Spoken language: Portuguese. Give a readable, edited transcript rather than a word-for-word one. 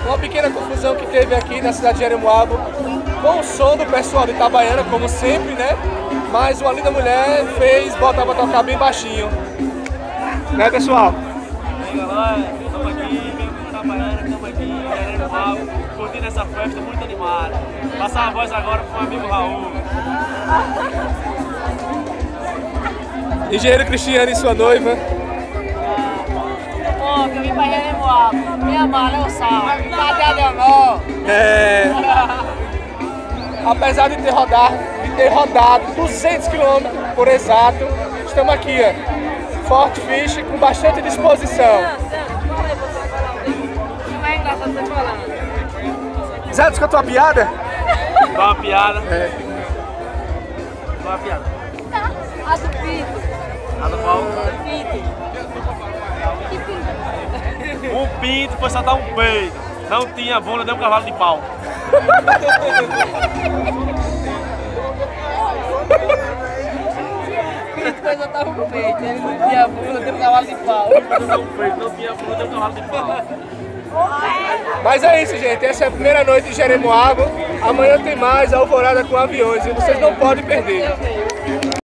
Uma pequena confusão que teve aqui na cidade de Jeremoabo com o som do pessoal de Itabaiana, como sempre, né? Mas uma linda mulher fez botar pra tocar bem baixinho. Né, pessoal? E aí, galera, estamos aqui, mesmo em Itabaiana, estamos aqui em Jeremoabo, curtindo essa festa muito animada. Passar a voz agora pro meu amigo Raul. Engenheiro Cristiano e sua noiva. Pô, que eu vim pra Jeremoabo. Minha mala é o sal. Cadê de amor? É... Apesar de ter rodado 200 km por exato, estamos aqui, ó, Forte Fish, com bastante disposição. O mais engraçado você falando. Zé, descontou a piada? Dá uma piada. É. Dá uma piada. A do Pito. A do Paulo. Pito. Que Pito? Um pinto foi soltar um peido. Não tinha bunda, deu um cavalo de pau. Pito foi soltar um peito. Ele não tinha bunda, deu um cavalo de pau. Não tinha bunda, deu um cavalo de pau. Mas é isso, gente. Essa é a primeira noite de Jeremoabo. Amanhã tem mais Alvorada com Aviões e vocês não podem perder.